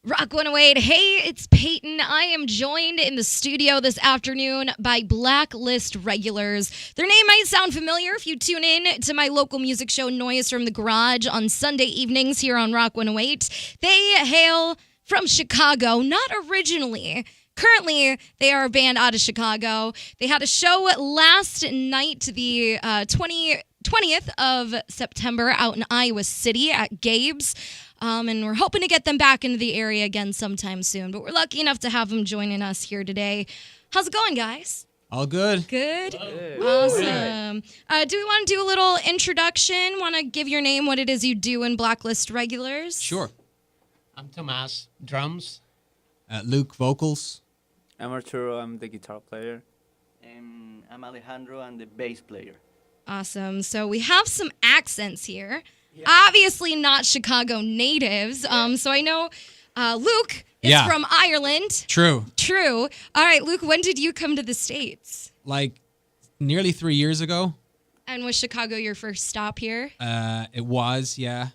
Rock108, hey, it's Payton. I am joined in the studio this afternoon by Blacklist Regulars. Their name might sound familiar if you tune in to my local music show, Noise from the Garage, on Sunday evenings here on Rock108. They hail from Chicago, not originally. Currently, they are a band out of Chicago. They had a show last night, the 20th of September, out in Iowa City at Gabe's. And we're hoping to get them back into the area again sometime soon. But we're lucky enough to have them joining us here today. How's it going, guys? All good. Good? Good. Awesome. Do we want to do a little introduction? Want to give your name, what it is you do in Blacklist Regulars? Sure. I'm Tomas, drums. Luke, vocals. I'm Arturo, I'm the guitar player. And I'm Alejandro, I'm the bass player. Awesome. So we have some accents here. Yeah. Obviously not Chicago natives. So I know Luke is from Ireland. True. All right, Luke, when did you come to the States? Like nearly 3 years ago. And was Chicago your first stop here? It was, yeah.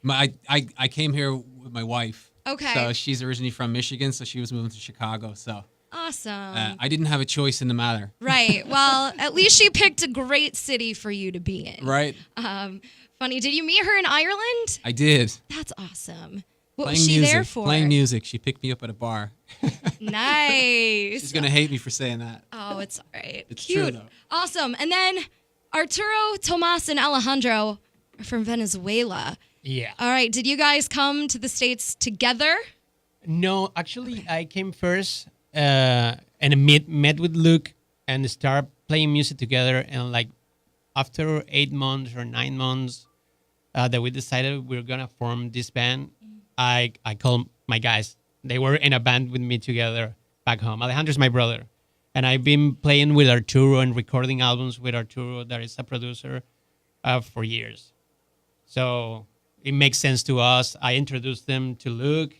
I came here with my wife. Okay. So she's originally from Michigan, so she was moving to Chicago. So awesome. I didn't have a choice in the matter. Right. Well, at least she picked a great city for you to be in. Right. Funny. Did you meet her in Ireland? I did. That's awesome. What Playing was she music, there for? Playing music. She picked me up at a bar. Nice. She's going to hate me for saying that. Oh, it's all right. It's Cute. true, though. Awesome. And then Arturo, Tomas, and Alejandro are from Venezuela. Yeah. All right. Did you guys come to the States together? No, actually, I came first and met with Luke and started playing music together. And like after 8 months or 9 months that we decided we were going to form this band, I called my guys. They were in a band with me together back home. Alejandro's my brother. And I've been playing with Arturo and recording albums with Arturo, that is a producer, for years. So it makes sense to us. I introduced them to Luke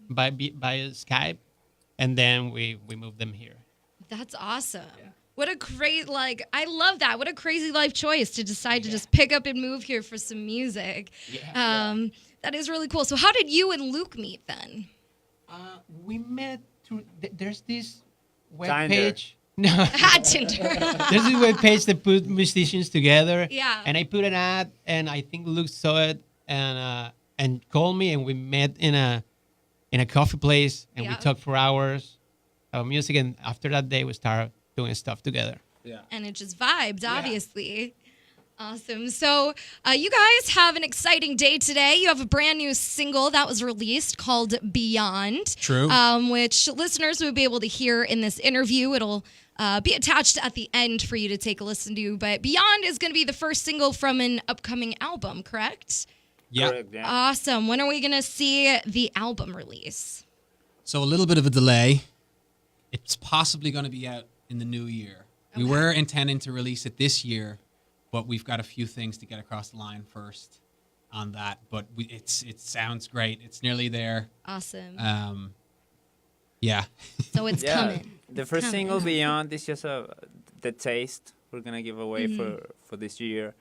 by Skype, and then we moved them here. That's awesome. Yeah. What a great, I love that. What a crazy life choice to decide to just pick up and move here for some music. Yeah. That is really cool. So how did you and Luke meet then? We met through, there's this web Tinder. page. No. Tinder. There's this web page that put musicians together. Yeah. And I put an ad, and I think Luke saw it and called me, and we met in a coffee place, and we talked for hours about music. And after that day, we started doing stuff together. Yeah. And it just vibed, obviously. Awesome. So you guys have an exciting day today. You have a brand new single that was released called Beyond. True. Which listeners will be able to hear in this interview. It'll be attached at the end for you to take a listen to. But Beyond is going to be the first single from an upcoming album, correct? Yeah. Correct, yeah. Awesome. When are we going to see the album release? So a little bit of a delay. It's possibly going to be out in the new year. Okay. We were intending to release it this year, but we've got a few things to get across the line first on that. But it sounds great. It's nearly there. Awesome. Yeah. So it's coming. The first single, Beyond, is just the taste we're going to give away for this year.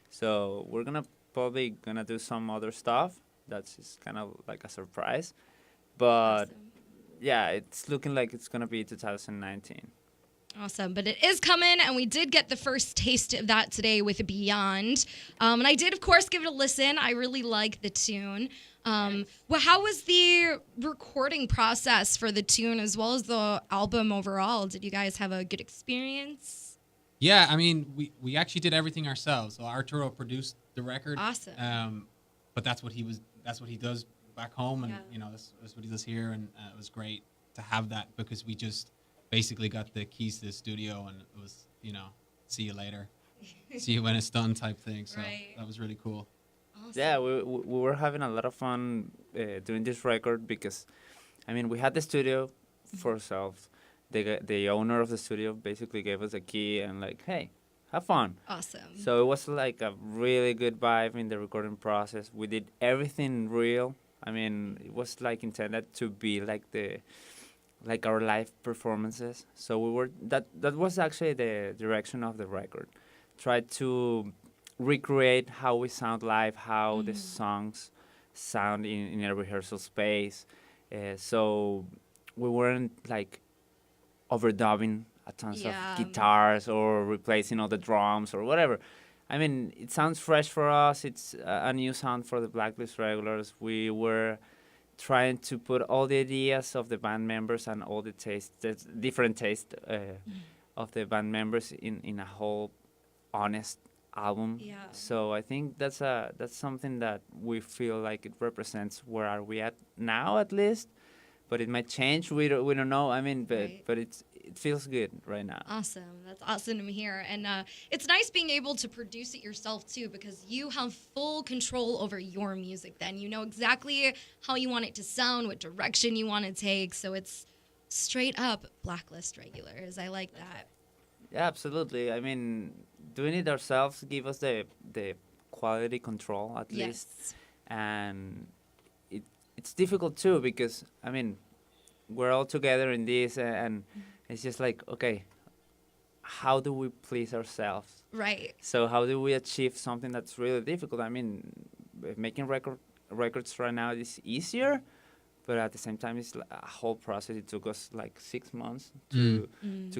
So we're probably going to do some other stuff. That's just kind of like a surprise. But yeah, it's looking like it's going to be 2019. Awesome. But it is coming, and we did get the first taste of that today with Beyond. And I did, of course, give it a listen. I really like the tune. Well, how was the recording process for the tune as well as the album overall? Did you guys have a good experience? Yeah, I mean, we actually did everything ourselves. So Arturo produced the record. Awesome. But that's what he does back home, and that's what he does here, and it was great to have that because we just basically got the keys to the studio, and it was, see you later, see you when it's done type thing. So that was really cool. Awesome. Yeah, we were having a lot of fun doing this record because, I mean, we had the studio for ourselves. The owner of the studio basically gave us a key and like, hey, have fun. Awesome. So it was like a really good vibe in the recording process. We did everything real. I mean, it was like intended to be like our live performances. So that was actually the direction of the record. Try to recreate how we sound live, how the songs sound in a rehearsal space, So we weren't like overdubbing a tons Yeah. of guitars or replacing all the drums or whatever. I mean, it sounds fresh for us. It's a new sound for the Blacklist Regulars. We were trying to put all the ideas of the band members and all the different taste of the band members in a whole honest album. Yeah. So I think that's something that we feel like it represents where are we at now, at least. But it might change. We don't know. I mean, Right. but it feels good right now. Awesome. That's awesome to hear. And it's nice being able to produce it yourself, too, because you have full control over your music then. You know exactly how you want it to sound, what direction you want to take. So it's straight up Blacklist Regulars. I like that. Yeah, absolutely. I mean, doing it ourselves give us the quality control at least, Yes. and it's difficult too because I mean, we're all together in this, and it's just like, okay, how do we please ourselves? Right. So how do we achieve something that's really difficult? I mean, making records right now is easier, but at the same time, it's a whole process. It took us like 6 months to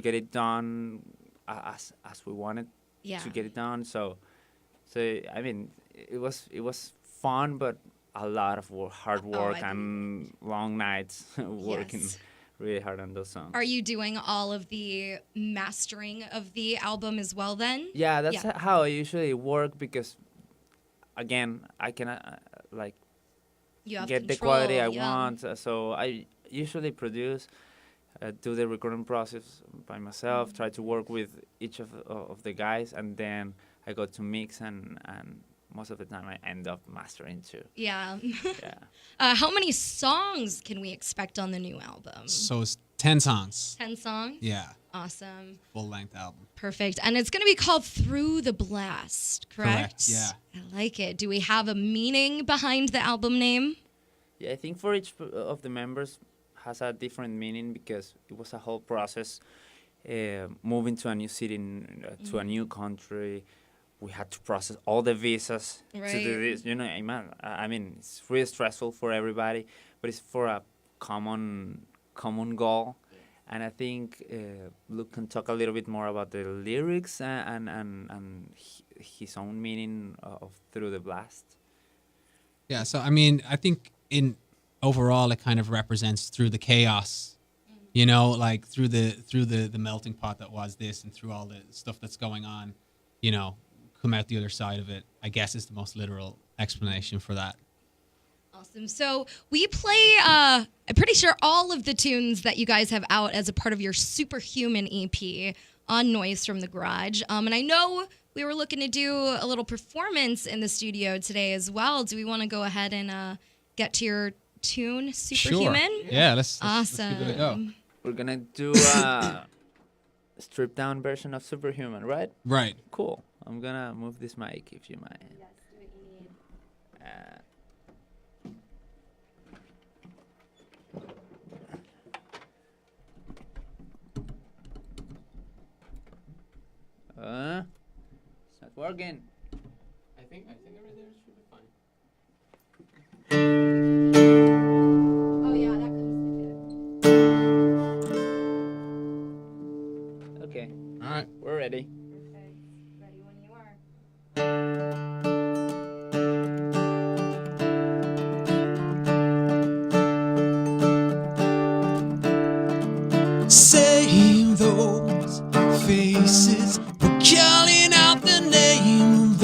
get it done as we wanted Yeah. to get it done. So I mean, it was fun, but a lot of hard work I and long nights working Yes. really hard on those songs. Are you doing all of the mastering of the album as well then? Yeah, that's Yeah. how I usually work because, again, I cannot like You have get the control, quality I yeah. want. So I usually produce, do the recording process by myself, try to work with each of the guys, and then I go to mix, and most of the time I end up mastering too. Yeah. Yeah. How many songs can we expect on the new album? So it's 10 songs. 10 songs? Yeah, Awesome. full length album. Perfect. And it's going to be called Through the Blast, correct? Yeah. I like it. Do we have a meaning behind the album name? Yeah, I think for each of the members has a different meaning because it was a whole process. Moving to a new city, to a new country, we had to process all the visas to Right. do this. You know, I mean, it's really stressful for everybody, but it's for a common goal. And I think Luke can talk a little bit more about the lyrics and his own meaning of Through the Blast. Yeah, so I mean, I think in overall it kind of represents through the chaos, you know, like through the melting pot that was this, and through all the stuff that's going on, you know, come out the other side of it, I guess is the most literal explanation for that. Awesome. So we play, I'm pretty sure all of the tunes that you guys have out as a part of your Superhuman EP on Noise from the Garage. And I know we were looking to do a little performance in the studio today as well. Do we want to go ahead and get to your tune, Superhuman? Sure. Yeah, let's Awesome. give it a go. We're gonna do a stripped down version of Superhuman, right? Right. Cool. I'm gonna move this mic if you mind. Yes, do what you need. It's not working. I think everything should be fine. Oh, yeah, that comes Okay, All right. we're ready. Perfect. Ready when you are. Save those faces. We're calling out the name of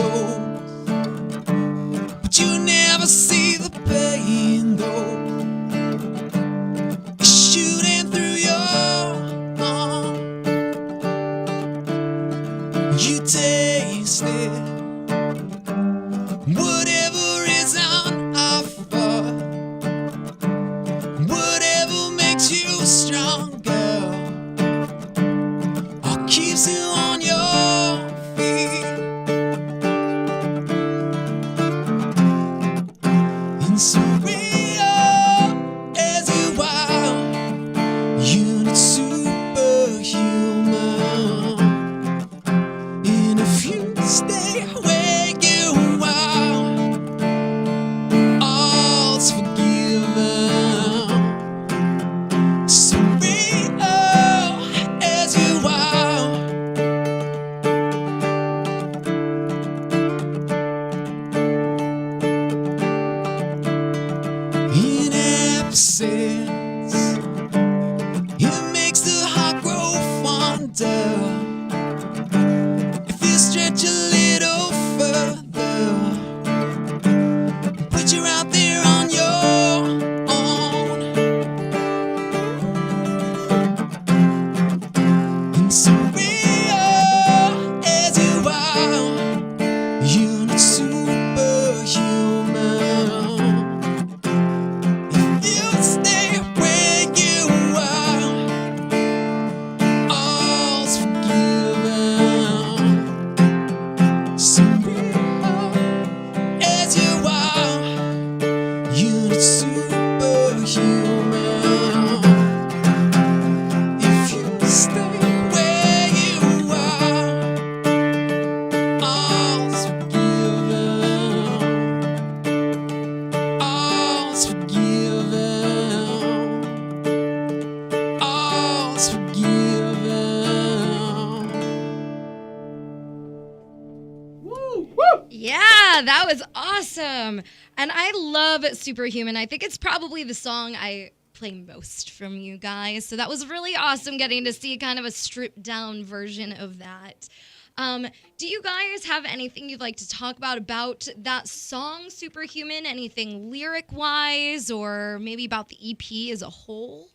that was awesome. And I love Superhuman. I think it's probably the song I play most from you guys. So that was really awesome getting to see kind of a stripped down version of that. Do you guys have anything you'd like to talk about that song, Superhuman? Anything lyric-wise, or maybe about the EP as a whole?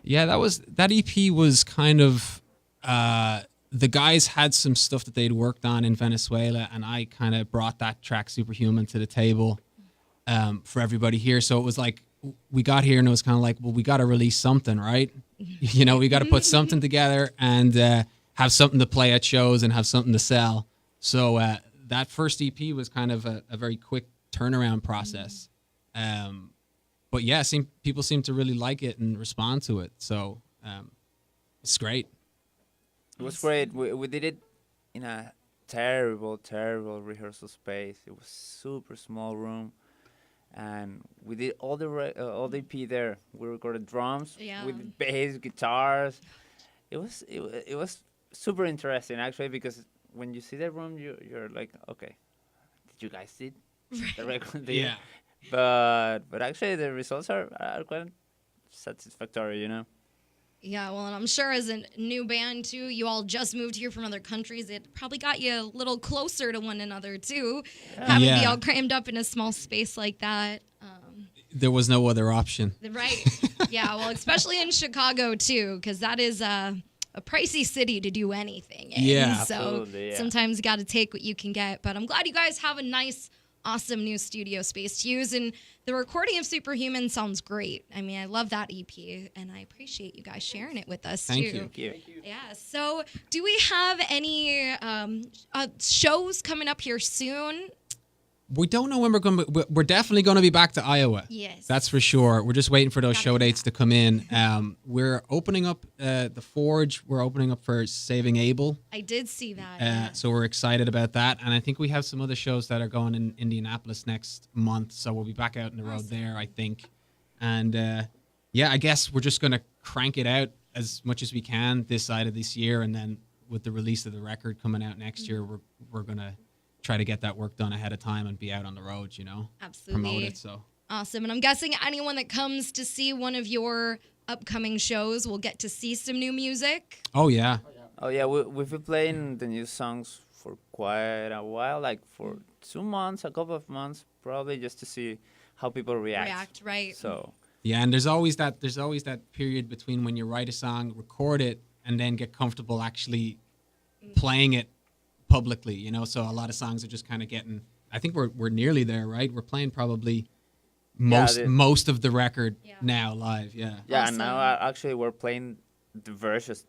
Yeah, that EP was kind of the guys had some stuff that they'd worked on in Venezuela, and I kind of brought that track Superhuman to the table for everybody here. So it was like we got here and it was kind of like, well, we got to release something, right? You know, we got to put something together and have something to play at shows and have something to sell. So that first EP was kind of a very quick turnaround process. But yeah, people seem to really like it and respond to it. So it's great. It was great. We did it in a terrible rehearsal space. It was super small room, and we did all the EP there. We recorded drums, we did bass, guitars. It was super interesting actually, because when you see that room, you're like, okay, did you guys see the record? Yeah. But actually the results are quite satisfactory, you know. Yeah, well, and I'm sure as a new band, too, you all just moved here from other countries. It probably got you a little closer to one another, too, having to be all crammed up in a small space like that. There was no other option. Right. Yeah, well, especially in Chicago, too, because that is a pricey city to do anything in. Yeah. So Absolutely, yeah. sometimes you got to take what you can get. But I'm glad you guys have a nice, awesome new studio space to use, and the recording of Superhuman sounds great. I mean, I love that EP, and I appreciate you guys sharing it with us too. Thank you. Yeah. So, do we have any shows coming up here soon? We don't know when we're definitely going to be back to Iowa. Yes. That's for sure. We're just waiting for those show dates to come in. We're opening up the Forge. We're opening up for Saving Abel. I did see that. So we're excited about that. And I think we have some other shows that are going in Indianapolis next month. So we'll be back out on the road there, I think. And I guess we're just going to crank it out as much as we can this side of this year. And then with the release of the record coming out next year, we're going to try to get that work done ahead of time and be out on the road, you know. Absolutely. Promote it. So awesome. And I'm guessing anyone that comes to see one of your upcoming shows will get to see some new music. Oh yeah. We've been playing the new songs for quite a while, like for 2 months, a couple of months, probably, just to see how people react. Right. So yeah, and there's always that period between when you write a song, record it, and then get comfortable actually playing it publicly, you know. So a lot of songs are just kind of getting, I think we're nearly there, right? We're playing probably most of the record now live. Yeah, Awesome. and now actually we're playing the versions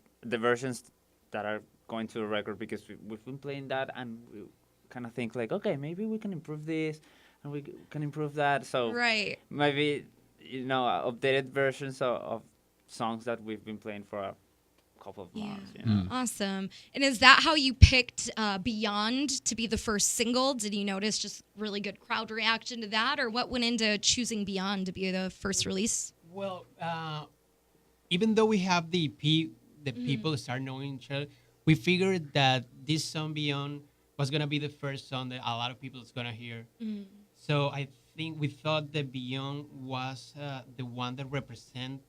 that are going to the record, because we've been playing that, and we kind of think like, okay, maybe we can improve this and we can improve that. So maybe, you know, updated versions of songs that we've been playing for a couple of months. You know? Awesome. And is that how you picked Beyond to be the first single? Did you notice just really good crowd reaction to that, or what went into choosing Beyond to be the first release? Well, even though we have the EP, the people start knowing each other, we figured that this song Beyond was going to be the first song that a lot of people is going to hear. So I think we thought that Beyond was the one that represents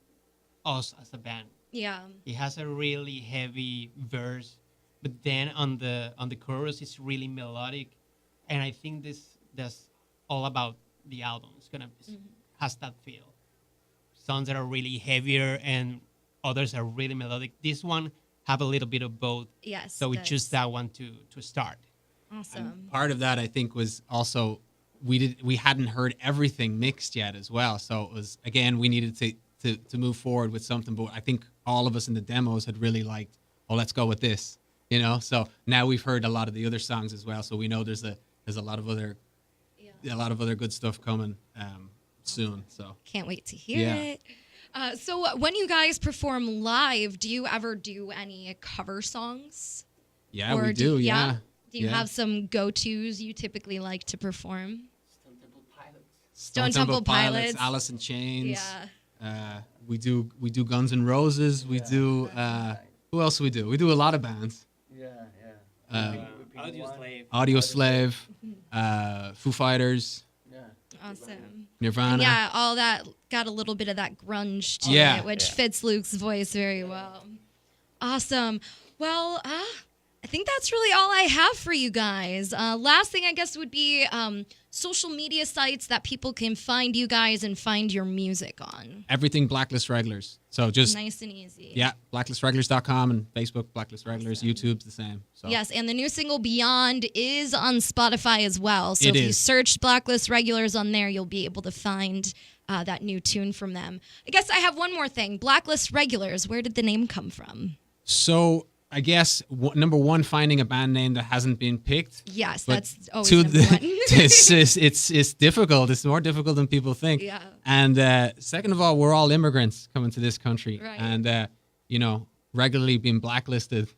us as a band. Yeah. It has a really heavy verse, but then on the chorus it's really melodic, and I think that's all about the album. It's gonna has that feel. Songs that are really heavier and others are really melodic. This one have a little bit of both. Yes. So we choose that one to start. Awesome. And part of that, I think, was also we hadn't heard everything mixed yet as well. So it was, again, we needed to move forward with something. But I think all of us in the demos had really liked, oh, let's go with this, you know. So now we've heard a lot of the other songs as well. So we know there's a lot of other good stuff coming soon. So can't wait to hear it. So when you guys perform live, do you ever do any cover songs? Yeah, we do. Yeah. Do you have some go-tos you typically like to perform? Stone Temple Pilots, Alice in Chains. Yeah. We do Guns N' Roses. We do who else do we do? We do a lot of bands. Yeah. Audio Slave. Audio Slave. Foo Fighters, Awesome. Nirvana. And yeah, all that got a little bit of that grunge to Yeah. it, which fits Luke's voice very well. Awesome. Well, I think that's really all I have for you guys. Last thing, I guess, would be social media sites that people can find you guys and find your music on. Everything Blacklist Regulars. So just Nice and easy. yeah, blacklistregulars.com and Facebook Blacklist Regulars. YouTube's the same. So. Yes, and the new single Beyond is on Spotify as well. So It if you is. search Blacklist Regulars on there, you'll be able to find that new tune from them. I guess I have one more thing. Blacklist Regulars, where did the name come from? So I guess number one, finding a band name that hasn't been picked. Yes, But that's always to number one. it's difficult. It's more difficult than people think. Yeah. And second of all, we're all immigrants coming to this country, Right. and regularly being blacklisted.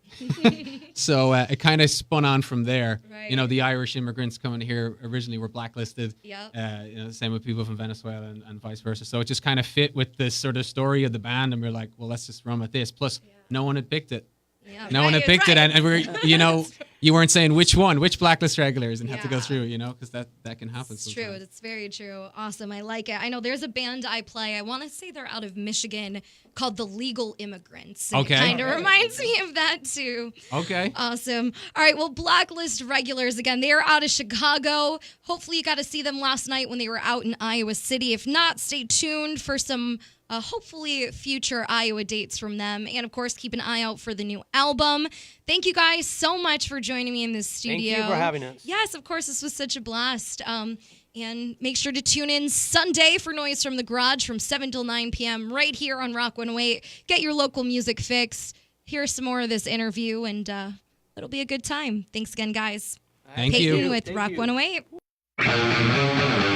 So it kind of spun on from there. Right. You know, the Irish immigrants coming here originally were blacklisted. Yep. The same with people from Venezuela and vice versa. So it just kind of fit with this sort of story of the band, and we're like, well, let's just run with this. Plus, no one had picked it. Yeah, No one had picked it, and we're, you weren't saying which Blacklist Regulars, and have to go Yeah. through, because that can happen. It's true. sometimes. It's very true. Awesome. I like it. I know there's a band I play. I want to say they're out of Michigan called The Legal Immigrants. And Okay. It kind of reminds me of that too. Okay. Awesome. All right. Well, Blacklist Regulars, again, they are out of Chicago. Hopefully you got to see them last night when they were out in Iowa City. If not, stay tuned for some hopefully future Iowa dates from them. And of course, keep an eye out for the new album. Thank you guys so much for joining me in this studio. Thank you for having us. Yes, of course. This was such a blast. And make sure to tune in Sunday for Noise from the Garage from 7 till 9 p.m. right here on Rock 108. Get your local music fix. Hear some more of this interview, and it'll be a good time. Thanks again, guys. Thank Payton you. with Thank Rock you. 108.